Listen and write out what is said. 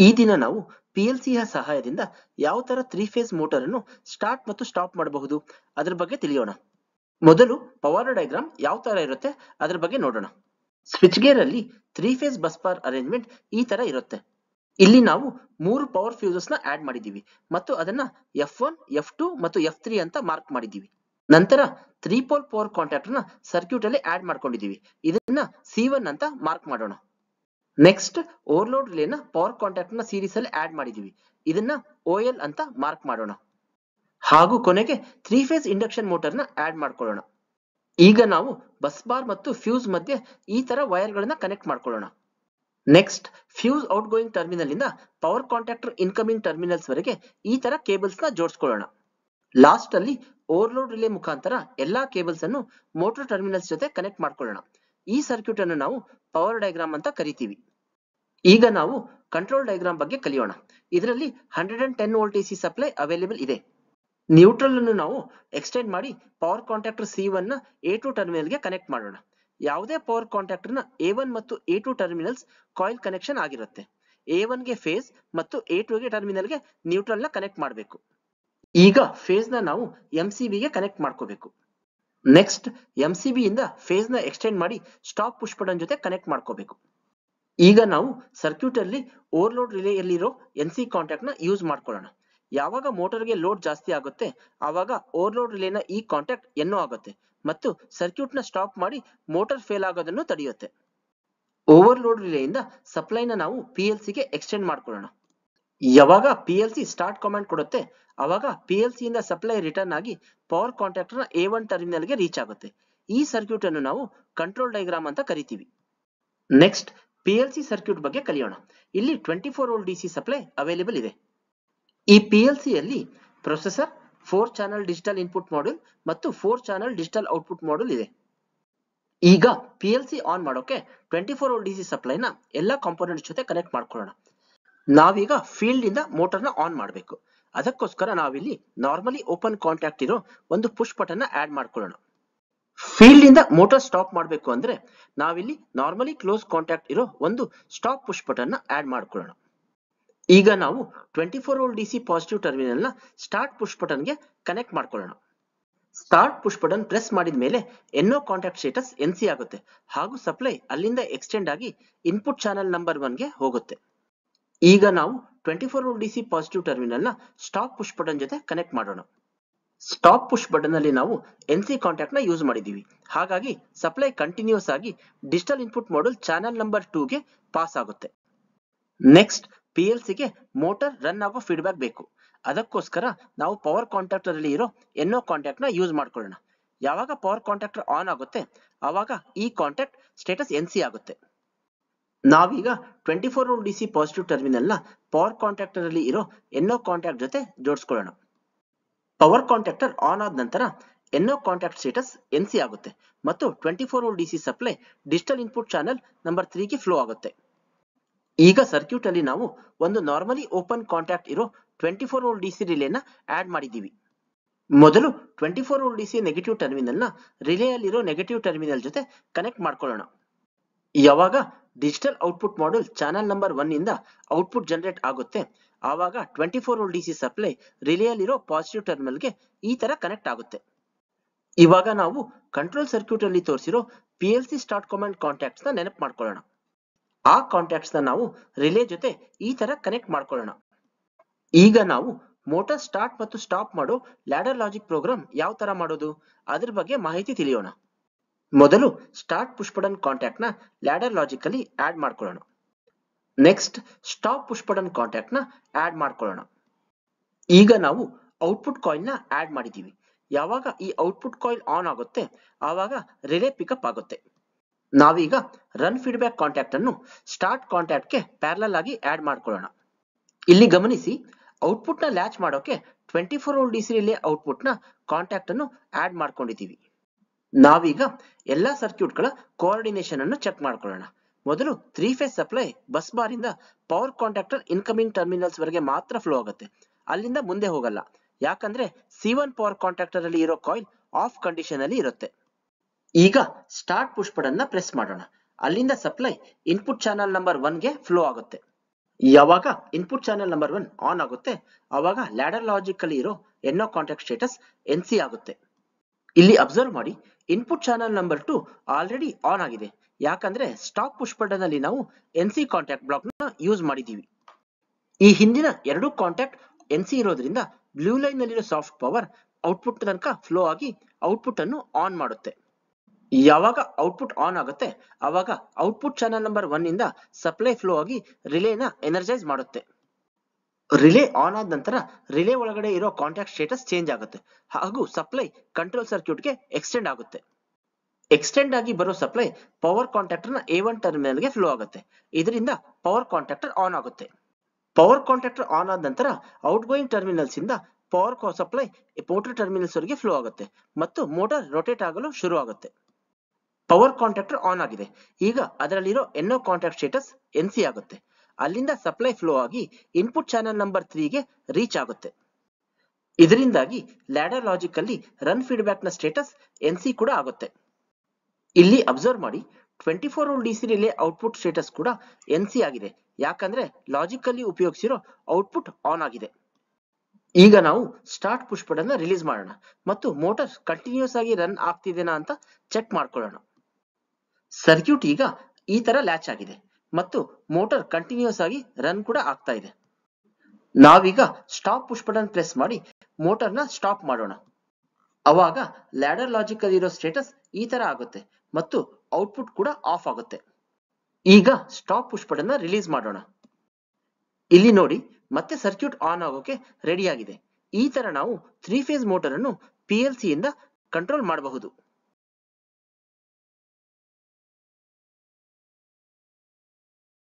ಈ ದಿನ ನಾವು PLC ಯ ಸಹಾಯದಿಂದ ಯಾವ ತರ 3 ಫೇಸ್ ಮೋಟಾರ್ ಅನ್ನು ಸ್ಟಾರ್ಟ್ ಮತ್ತು ಸ್ಟಾಪ್ ಮಾಡಬಹುದು ಅದರ ಬಗ್ಗೆ ತಿಳಿಯೋಣ. ಮೊದಲು ಪವರ್ ಡಯಾಗ್ರಾಮ್ ಯಾವ ತರ ಇರುತ್ತೆ ಅದರ ಬಗ್ಗೆ ನೋಡೋಣ. ಸ್ವಿಚ್ ಗೇರ್ ಅಲ್ಲಿ 3 ಫೇಸ್ ಬಸ್ ಬಾರ್ ಅರೇಂಜ್ಮೆಂಟ್ ಈ ತರ ಇರುತ್ತೆ. ಇಲ್ಲಿ ನಾವು 3 ಪವರ್ ಫ್ಯೂಸಸ್ ನ ಆಡ್ ಮಾಡಿದೀವಿ ಮತ್ತು ಅದನ್ನ F1, F2 ಮತ್ತು F3 ಅಂತ ಮಾರ್ಕ್ ಮಾಡಿದೀವಿ. ನಂತರ 3 ಪೋಲ್ ಪವರ್ ಕಾಂಟ್ಯಾಕ್ಟರ್ ನ ಸರ್ಕ್ಯೂಟ್ ಅಲ್ಲಿ ಆಡ್ ಮಾಡ್ಕೊಂಡಿದೀವಿ. ಇದನ್ನ C1 ಅಂತ ಮಾರ್ಕ್ ಮಾಡೋಣ. ನೆಕ್ಸ್ಟ್ ಓವರ್ಲೋಡ್ ರಿಲೇನ ಪವರ್ ಕಾಂಟ್ಯಾಕ್ಟ್ ನ ಸೀರೀಸ್ ಅಲ್ಲಿ ಆಡ್ ಮಾಡಿದೀವಿ. ಇದನ್ನ OL ಅಂತ ಮಾರ್ಕ್ ಮಾಡೋಣ. ಹಾಗೂ ಕೊನೆಗೆ 3 ಫೇಸ್ ಇಂಡಕ್ಷನ್ ಮೋಟರ್ ನ ಆಡ್ ಮಾಡ್ಕೊಳ್ಳೋಣ. ಈಗ ನಾವು ಬಸ್ ಬಾರ್ ಮತ್ತು ಫ್ಯೂಸ್ ಮಧ್ಯೆ ಈ ತರ ವೈರ್ ಗಳನ್ನ ಕನೆಕ್ಟ್ ಮಾಡ್ಕೊಳ್ಳೋಣ. Next fuse out going terminal ಇಂದ ಪವರ್ ಕಾಂಟ್ಯಾಕ್ಟರ್ ಇನ್ಕಮಿಂಗ್ ಟರ್ಮಿನಲ್ಸ್ ವರೆಗೆ ಈ ತರ ಕೇಬಲ್ಸ್ ನ ಜೋಡಿಸ್ಕೊಳ್ಳೋಣ. ಲಾಸ್ಟ್ ಅಲ್ಲಿ ಓವರ್ಲೋಡ್ ರಿಲೇ ಮುಖಾಂತರ ಎಲ್ಲಾ ಕೇಬಲ್ಸ್ ಅನ್ನು ಮೋಟರ್ ಟರ್ಮಿನಲ್ಸ್ ಜೊತೆ ಕನೆಕ್ಟ್ ಮಾಡ್ಕೊಳ್ಳೋಣ. ಈ ಸರ್ಕ್ಯೂಟ್ ಅನ್ನು ನಾವು ಪವರ್ ಡಯಾಗ್ರಾಮ್ ಅಂತ ಕರಿತೀವಿ. ಈಗ ನಾವು ಕಂಟ್ರೋಲ್ ಡಯಾಗ್ರಾಮ್ ಬಗ್ಗೆ ಕಲಿಯೋಣ. ಇದರಲ್ಲಿ 110 ವೋಲ್ಟ್ AC ಸಪ್ಲೈ ಅವೈಲೇಬಲ್ ಇದೆ. ನ್ಯೂಟ್ರಲ್ ಅನ್ನು ನಾವು ಎಕ್ಸ್ಟೆಂಡ್ ಮಾಡಿ ಪವರ್ ಕಾಂಟ್ಯಾಕ್ಟರ್ C1 ನ A2 ಟರ್ಮಿನಲ್ ಗೆ ಕನೆಕ್ಟ್ ಮಾಡೋಣ. ಯಾವುದೇ ಪವರ್ ಕಾಂಟ್ಯಾಕ್ಟರ್ ನ A1 ಮತ್ತು A2 ಟರ್ಮಿನಲ್ಸ್ ಕಾಯಿಲ್ ಕನೆಕ್ಷನ್ ಆಗಿರುತ್ತೆ. A1 ಗೆ ಫೇಸ್ ಮತ್ತು A2 ಗೆ ಟರ್ಮಿನಲ್ ಗೆ ನ್ಯೂಟ್ರಲ್ ನ ಕನೆಕ್ಟ್ ಮಾಡಬೇಕು. ಈಗ ಫೇಸ್ ನ ನಾವು MCB ಗೆ ಕನೆಕ್ಟ್ ಮಾಡ್ಕೋಬೇಕು. ನೆಕ್ಸ್ಟ್ MCB ಇಂದ ಫೇಸ್ ನ ಎಕ್ಸ್ಟೆಂಡ್ ಮಾಡಿ ಸ್ಟಾಪ್ ಪುಷ್ ಬಟನ್ ಜೊತೆ ಕನೆಕ್ಟ್ ಮಾಡ್ಕೋಬೇಕು. ಈಗ ನಾವು ಸರ್ಕ್ಯೂಟ್ ಅಲ್ಲಿ ಓವರ್ಲೋಡ್ ರಿಲೇಯಲ್ಲಿರೋ NC ಕಾಂಟ್ಯಾಕ್ಟ್ ನ ಯೂಸ್ ಮಾಡ್ಕೊಳ್ಳೋಣ. ಯಾವಾಗ ಮೋಟರ್ಗೆ ಲೋಡ್ ಜಾಸ್ತಿ ಆಗುತ್ತೆ ಆವಾಗ ಓವರ್ಲೋಡ್ ರಿಲೇನ ಈ ಕಾಂಟ್ಯಾಕ್ಟ್ NO ಆಗುತ್ತೆ ಮತ್ತು ಸರ್ಕ್ಯೂಟ್ ನ ಸ್ಟಾಪ್ ಮಾಡಿ ಮೋಟರ್ ಫೇಲ್ ಆಗೋದನ್ನು ತಡೆಯುತ್ತೆ. ಓವರ್ಲೋಡ್ ರಿಲೇಯಿಂದ ಸಪ್ಲೈನ ನಾವು PLC ಗೆ ಎಕ್ಸ್ಟೆಂಡ್ ಮಾಡ್ಕೊಳ್ಳೋಣ. ಯಾವಾಗ PLC ಸ್ಟಾರ್ಟ್ ಕಮಾಂಡ್ ಕೊಡುತ್ತೆ ಆವಾಗ PLC ಇಂದ ಸಪ್ಲೈ ರಿಟರ್ನ್ ಆಗಿ ಪವರ್ ಕಾಂಟ್ಯಾಕ್ಟರ್ ನ A1 ಟರ್ಮಿನಲ್ ಗೆ ರೀಚ್ ಆಗುತ್ತೆ. ಈ ಸರ್ಕ್ಯೂಟ್ ಅನ್ನು ನಾವು ಕಂಟ್ರೋಲ್ ಡಯಾಗ್ರಾಮ್ ಅಂತ ಕರಿತೀವಿ. ನೆಕ್ಸ್ಟ್ PLC ಸರ್ಕ್ಯೂಟ್ ಬಗ್ಗೆ ಕಲಿಯೋಣ. ಇಲ್ಲಿ 24 ವೋಲ್ಟ್ DC ಸಪ್ಲೈ ಅವೈಲೇಬಲ್ ಇದೆ. ಈ PLC ಯಲ್ಲಿ processor, 4 channel digital input module ಮತ್ತು 4 ಚಾನೆಲ್ ಡಿಜಿಟಲ್ ಔಟ್ಪುಟ್ ಮಾಡ್ಯೂಲ್ ಇದೆ. ಈಗ PLC ಆನ್ ಮಾಡೋಕೆ 24 ವೋಲ್ಟ್ DC ಸಪ್ಲೈನ ಎಲ್ಲಾ ಕಾಂಪೋನೆಂಟ್ಸ್ ಜೊತೆ ಕನೆಕ್ಟ್ ಮಾಡ್ಕೊಳ್ಳೋಣ. ನಾವೀಗ ಫೀಲ್ಡ್ ಇಂದ ಮೋಟರ್ ನ ಆನ್ ಮಾಡಬೇಕು. ಅದಕ್ಕೋಸ್ಕರ ನಾವಿಲ್ಲಿ ನಾರ್ಮಲಿ ಓಪನ್ ಕಾಂಟ್ಯಾಕ್ಟ್ ಇರೋ ಒಂದು ಪುಷ್ ಬಟನ್ ನ ಆಡ್ ಮಾಡ್ಕೊಳ್ಳೋಣ. ಫೀಲ್ಡ್ ಇಂದ ಮೋಟರ್ ಸ್ಟಾಪ್ ಮಾಡಬೇಕು ಅಂದ್ರೆ ನಾವಿಲ್ಲಿ ನಾರ್ಮಲಿ ಕ್ಲೋಸ್ ಕಾಂಟ್ಯಾಕ್ಟ್ ಇರೋ ಒಂದು ಸ್ಟಾಪ್ ಪುಷ್ ಬಟನ್ ನ ಆಡ್ ಮಾಡ್ಕೊಳ್ಳೋಣ. ಈಗ ನಾವು 24 ವೋಲ್ಟ್ DC ಪಾಸಿಟಿವ್ ಟರ್ಮಿನಲ್ ನ ಸ್ಟಾರ್ಟ್ ಪುಷ್ ಬಟನ್ ಗೆ ಕನೆಕ್ಟ್ ಮಾಡ್ಕೊಳ್ಳೋಣ. ಸ್ಟಾರ್ಟ್ ಪುಷ್ ಬಟನ್ ಪ್ರೆಸ್ ಮಾಡಿದ ಮೇಲೆ NO ಕಾಂಟ್ಯಾಕ್ಟ್ ಸ್ಟೇಟಸ್ NC ಆಗುತ್ತೆ ಹಾಗೂ ಸಪ್ಲೈ ಅಲ್ಲಿಂದ ಎಕ್ಸ್ಟೆಂಡ್ ಆಗಿ ಇನ್ಪುಟ್ ಚಾನೆಲ್ ನಂಬರ್ 1 ಗೆ ಹೋಗುತ್ತೆ. ಈಗ ನಾವು 24 ವೋಲ್ಟ್ DC ಪಾಸಿಟಿವ್ ಟರ್ಮಿನಲ್ ನ ಸ್ಟಾಪ್ ಪುಷ್ ಬಟನ್ ಜೊತೆ ಕನೆಕ್ಟ್ ಮಾಡೋಣ. ಸ್ಟಾಪ್ ಪುಷ್ ಬಟನ್ ಅಲ್ಲಿ ನಾವು NC ಕಾಂಟ್ಯಾಕ್ಟ್ ನ ಯೂಸ್ ಮಾಡಿದೀವಿ. ಹಾಗಾಗಿ ಸಪ್ಲೈ ಕಂಟಿನ್ಯೂಸ್ ಆಗಿ digital input module channel number 2 ಗೆ ಪಾಸ್ ಆಗುತ್ತೆ. ನೆಕ್ಸ್ಟ್ PLC ಗೆ ಮೋಟರ್ ರನ್ ಆಗೋ ಫೀಡ್ಬ್ಯಾಕ್ ಬೇಕು. ಅದಕ್ಕೋಸ್ಕರ ನಾವು ಪವರ್ ಕಾಂಟ್ಯಾಕ್ಟರ್ ಅಲ್ಲಿ ಇರೋ NO ಕಾಂಟ್ಯಾಕ್ಟ್ ನ ಯೂಸ್ ಮಾಡ್ಕೊಳ್ಳೋಣ. ಯಾವಾಗ ಪವರ್ ಕಾಂಟ್ಯಾಕ್ಟರ್ ಆನ್ ಆಗುತ್ತೆ ಆವಾಗ ಈ ಕಾಂಟ್ಯಾಕ್ಟ್ ಸ್ಟೇಟಸ್ NC ಆಗುತ್ತೆ. ನಾವೀಗ 24 ವೋಲ್ಟ್ DC ಪಾಸಿಟಿವ್ ಟರ್ಮಿನಲ್ ನ ಪವರ್ ಕಾಂಟ್ಯಾಕ್ಟರ್ ಅಲ್ಲಿ ಇರೋ NO ಕಾಂಟ್ಯಾಕ್ಟ್ ಜೊತೆ ಜೋಡಿಸ್ಕೊಳ್ಳೋಣ. ಪವರ್ ಕಾಂಟ್ಯಾಕ್ಟರ್ ಆನ್ ಆದ ನಂತರ NO ಕಾಂಟ್ಯಾಕ್ಟ್ ಸ್ಟೇಟಸ್ NC ಆಗುತ್ತೆ ಮತ್ತು 24 volt DC supply digital input channel number 3 ಗೆ ಫ್ಲೋ ಆಗುತ್ತೆ. ಈಗ ಸರ್ಕ್ಯೂಟ್ ಅಲ್ಲಿ ನಾವು ಒಂದು ನಾರ್ಮಲಿ ಓಪನ್ ಕಾಂಟ್ಯಾಕ್ಟ್ ಇರೋ 24 ವೋಲ್ಟ್ DC ರಿಲೇನ ಆಡ್ ಮಾಡಿದೀವಿ. ಮೊದಲು 24 ವೋಲ್ಟ್ DC ನೆಗೆಟಿವ್ ಟರ್ಮಿನಲ್ ನ ರಿಲೇ ಅಲ್ಲಿರೋ ನೆಗೆಟಿವ್ ಟರ್ಮಿನಲ್ ಜೊತೆ ಕನೆಕ್ಟ್ ಮಾಡ್ಕೊಳ್ಳೋಣ. ಯಾವಾಗ digital output module channel number 1 ಇಂದ ಔಟ್ಪುಟ್ ಜನರೇಟ್ ಆಗುತ್ತೆ ಆವಾಗ 24 ವೋಲ್ಟ್ DC ಸಪ್ಲೈ ರಿಲೇ ಅಲ್ಲಿರೋ ಪಾಸಿಟಿವ್ ಟರ್ಮಿನಲ್ ಗೆ ಈ ತರ ಕನೆಕ್ಟ್ ಆಗುತ್ತೆ. ಇವಾಗ ನಾವು ಕಂಟ್ರೋಲ್ ಸರ್ಕ್ಯೂಟ್ ಅಲ್ಲಿ ತೋರಿಸಿರೋ PLC ಸ್ಟಾರ್ಟ್ ಕಮಾಂಡ್ ಕಾಂಟ್ಯಾಕ್ಟ್ಸ್ ನ ನೆನಪು ಮಾಡ್ಕೊಳ್ಳೋಣ. ಆ ಕಾಂಟ್ಯಾಕ್ಟ್ಸ್ ನ ನಾವು ರಿಲೇ ಜೊತೆ ಈ ತರ ಕನೆಕ್ಟ್ ಮಾಡ್ಕೊಳ್ಳೋಣ. ಈಗ ನಾವು ಮೋಟಾರ್ ಸ್ಟಾರ್ಟ್ ಮತ್ತು ಸ್ಟಾಪ್ ಮಾಡೋ ಲ್ಯಾಡರ್ ಲಾಜಿಕ್ ಪ್ರೋಗ್ರಾಮ್ ಯಾವ ತರ ಮಾಡೋದು ಅದ್ರ ಬಗ್ಗೆ ಮಾಹಿತಿ ತಿಳಿಯೋಣ. ಮೊದಲು ಸ್ಟಾರ್ಟ್ ಪುಷ್ ಬಟನ್ ಕಾಂಟ್ಯಾಕ್ಟ್ ನ ಲ್ಯಾಡರ್ ಲಾಜಿಕ್ ಅಲ್ಲಿ ಆಡ್ ಮಾಡ್ಕೊಳ್ಳೋಣ. Next stop push button contact ನ ಆಡ್ ಮಾಡ್ಕೊಳ್ಳೋಣ. ಈಗ ನಾವು ಔಟ್ಪುಟ್ ಕಾಯಿಲ್ ನ ಆಡ್ ಮಾಡಿದೀವಿ. ಯಾವಾಗ ಈ ಔಟ್ಪುಟ್ ಕಾಯಿಲ್ ಆನ್ ಆಗುತ್ತೆ ಆವಾಗ ರಿಲೇ ಪಿಕಪ್ ಆಗುತ್ತೆ. ನಾವೀಗ ರನ್ ಫೀಡ್ಬ್ಯಾಕ್ ಕಾಂಟ್ಯಾಕ್ಟ್ ಅನ್ನು ಸ್ಟಾರ್ಟ್ ಕಾಂಟ್ಯಾಕ್ಟ್ ಗೆ ಪ್ಯಾರಲಲ್ ಆಗಿ ಆಡ್ ಮಾಡ್ಕೊಳ್ಳೋಣ. ಇಲ್ಲಿ ಗಮನಿಸಿ ಔಟ್ಪುಟ್ ನ ಲ್ಯಾಚ್ ಮಾಡೋಕೆ 24 ವೋಲ್ಟ್ DC ರಿಲೇ ಔಟ್ಪುಟ್ ನ ಕಾಂಟ್ಯಾಕ್ಟ್ ಅನ್ನು ಆಡ್ ಮಾಡ್ಕೊಂಡಿದೀವಿ. ನಾವೀಗ ಎಲ್ಲಾ ಸರ್ಕ್ಯೂಟ್ ಗಳ ಕೋಆರ್ಡಿನೇಷನ್ ಅನ್ನು ಚೆಕ್ ಮಾಡ್ಕೊಳ್ಳೋಣ. ಮೊದಲು 3 ಫೇಸ್ ಸಪ್ಲೈ ಬಸ್ ಬಾರ್ ಇಂದ ಪವರ್ ಕಾಂಟ್ಯಾಕ್ಟರ್ ಇನ್ಕಮಿಂಗ್ ಟರ್ಮಿನಲ್ಸ್ ವರೆಗೆ ಮಾತ್ರ ಫ್ಲೋ ಆಗುತ್ತೆ. ಅಲ್ಲಿಂದ ಮುಂದೆ ಹೋಗಲ್ಲ. ಯಾಕಂದ್ರೆ C1 ಪವರ್ ಕಾಂಟ್ಯಾಕ್ಟರ್ ಅಲ್ಲಿ ಇರೋ ಕಾಯಿಲ್ ಆಫ್ ಕಂಡೀಷನ್ ಅಲ್ಲಿ ಇರುತ್ತೆ. ಈಗ ಸ್ಟಾರ್ಟ್ ಪುಷ್ ಬಟನ್ ನ ಪ್ರೆಸ್ ಮಾಡೋಣ. ಅಲ್ಲಿಂದ ಸಪ್ಲೈ ಇನ್ಪುಟ್ ಚಾನೆಲ್ ನಂಬರ್ 1 ಗೆ ಫ್ಲೋ ಆಗುತ್ತೆ. ಯಾವಾಗ ಇನ್ಪುಟ್ ಚಾನೆಲ್ ನಂಬರ್ 1 ಆನ್ ಆಗುತ್ತೆ ಆವಾಗ ಲ್ಯಾಡರ್ ಲಾಜಿಕ್ ಅಲ್ಲಿ ಇರೋ NO ಕಾಂಟ್ಯಾಕ್ಟ್ ಸ್ಟೇಟಸ್ NC ಆಗುತ್ತೆ. ಇಲ್ಲಿ ಅಬ್ಸರ್ವ್ ಮಾಡಿ input channel number 2 already on ಆಗಿದೆ. ಯಾಕಂದ್ರೆ ಸ್ಟಾಪ್ ಪುಷ್ ಬಟನ್ ಅಲ್ಲಿ ನಾವು NC ಕಾಂಟ್ಯಾಕ್ಟ್ ಬ್ಲಾಕ್ ನ ಯೂಸ್ ಮಾಡಿದೀವಿ. ಈ ಹಿಂದಿನ ಎರಡು ಕಾಂಟ್ಯಾಕ್ಟ್ NC ಇರೋದ್ರಿಂದ ಬ್ಲೂ ಲೈನ್ ನಲ್ಲಿರೋ ಸಾಫ್ಟ್ ಪವರ್ ಔಟ್ಪುಟ್ ತನಕ ಫ್ಲೋ ಆಗಿ ಔಟ್ಪುಟ್ ಅನ್ನು ಆನ್ ಮಾಡುತ್ತೆ. ಯಾವಾಗ ಔಟ್ಪುಟ್ ಆನ್ ಆಗುತ್ತೆ ಆವಾಗ ಔಟ್ಪುಟ್ ಚಾನೆಲ್ ನಂಬರ್ 1 ಇಂದ ಸಪ್ಲೈ ಫ್ಲೋ ಆಗಿ ರಿಲೇನ ಎನರ್ಜೈಸ್ ಮಾಡುತ್ತೆ. ರಿಲೇ ಆನ್ ಆದ ನಂತರ ರಿಲೇ ಒಳಗಡೆ ಇರೋ ಕಾಂಟ್ಯಾಕ್ಟ್ ಸ್ಟೇಟಸ್ ಚೇಂಜ್ ಆಗುತ್ತೆ ಹಾಗೂ ಸಪ್ಲೈ ಕಂಟ್ರೋಲ್ ಸರ್ಕ್ಯೂಟ್ಗೆ ಎಕ್ಸ್ಟೆಂಡ್ ಆಗುತ್ತೆ. ಎಕ್ಸ್ಟೆಂಡ್ ಆಗಿ ಬರೋ ಸಪ್ಲೈ ಪವರ್ ಕಾಂಟ್ಯಾಕ್ಟರ್ ನ A1 ಟರ್ಮಿನಲ್ ಗೆ ಫ್ಲೋ ಆಗುತ್ತೆ. ಇದರಿಂದ ಪವರ್ ಕಾಂಟ್ಯಾಕ್ಟರ್ ಆನ್ ಆಗುತ್ತೆ. ಪವರ್ ಕಾಂಟ್ಯಾಕ್ಟರ್ ಆನ್ ಆದ ನಂತರ ಔಟ್ ಗೋಯಿಂಗ್ ಟರ್ಮಿನಲ್ಸ್ ಇಂದ ಪವರ್ ಸಪ್ಲೈ ಮೋಟರ್ ಟರ್ಮಿನಲ್ಸ್ ವರೆಗೆ ಫ್ಲೋ ಆಗುತ್ತೆ ಮತ್ತು ಮೋಟರ್ ರೊಟೇಟ್ ಆಗಲು ಶುರು ಆಗುತ್ತೆ. ಪವರ್ ಕಾಂಟ್ಯಾಕ್ಟರ್ ಆನ್ ಆಗಿದೆ. ಈಗ ಅದರಲ್ಲಿರೋ NO ಕಾಂಟ್ಯಾಕ್ಟ್ ಸ್ಟೇಟಸ್ NC ಆಗುತ್ತೆ. ಅಲ್ಲಿಂದ ಸಪ್ಲೈ ಫ್ಲೋ ಆಗಿ ಇನ್ಪುಟ್ ಚಾನೆಲ್ ನಂಬರ್ 3 ಗೆ ರೀಚ್ ಆಗುತ್ತೆ. ಇದರಿಂದಾಗಿ ಲ್ಯಾಡರ್ ಲಾಜಿಕ್ ಅಲ್ಲಿ ರನ್ ಫೀಡ್ಬ್ಯಾಕ್ ನ ಸ್ಟೇಟಸ್ NC ಕೂಡ ಆಗುತ್ತೆ. ಇಲ್ಲಿ ಅಬ್ಸರ್ವ್ ಮಾಡಿ 24 volt DC relay output status ಕೂಡ NC ಆಗಿದೆ. ಯಾಕಂದ್ರೆ ಲಾಜಿಕ್ ಅಲ್ಲಿ ಉಪಯೋಗಿಸಿರೋ ಔಟ್ಪುಟ್ ಆನ್ ಆಗಿದೆ. ಈಗ ನಾವು ಸ್ಟಾರ್ಟ್ ಪುಷ್ ಬಟನ್ ರಿಲೀಸ್ ಮಾಡೋಣ ಮತ್ತು ಮೋಟರ್ ಕಂಟಿನ್ಯೂಸ್ ಆಗಿ ರನ್ ಆಗ್ತಿದೆನಾ ಅಂತ ಚೆಕ್ ಮಾಡ್ಕೊಳ್ಳೋಣ. ಸರ್ಕ್ಯೂಟ್ ಈಗ ಈ ತರ ಲ್ಯಾಚ್ ಆಗಿದೆ ಮತ್ತು ಮೋಟರ್ ಕಂಟಿನ್ಯೂಸ್ ಆಗಿ ರನ್ ಕೂಡ ಆಗ್ತಾ ಇದೆ. ನಾವೀಗ ಸ್ಟಾಪ್ ಪುಷ್ ಬಟನ್ ಪ್ರೆಸ್ ಮಾಡಿ ಮೋಟರ್ ನ ಸ್ಟಾಪ್ ಮಾಡೋಣ. ಅವಾಗ ಲ್ಯಾಡರ್ ಲಾಜಿಕ್ ಅಲ್ಲಿ ಇರೋ ಸ್ಟೇಟಸ್ ಈ ತರ ಆಗುತ್ತೆ ಮತ್ತು ಔಟ್ಪುಟ್ ಕೂಡ ಆಫ್ ಆಗುತ್ತೆ. ಈಗ ಸ್ಟಾಪ್ ಪುಷ್ ಬಟನ್ ರಿಲೀಸ್ ಮಾಡೋಣ. ಇಲ್ಲಿ ನೋಡಿ ಮತ್ತೆ ಸರ್ಕ್ಯೂಟ್ ಆನ್ ಆಗೋಕೆ ರೆಡಿ ಆಗಿದೆ. ಈ ತರ ನಾವು 3 ಫೇಸ್ ಮೋಟರ್ ಅನ್ನು PLC ಇಂದ ಕಂಟ್ರೋಲ್ ಮಾಡಬಹುದು.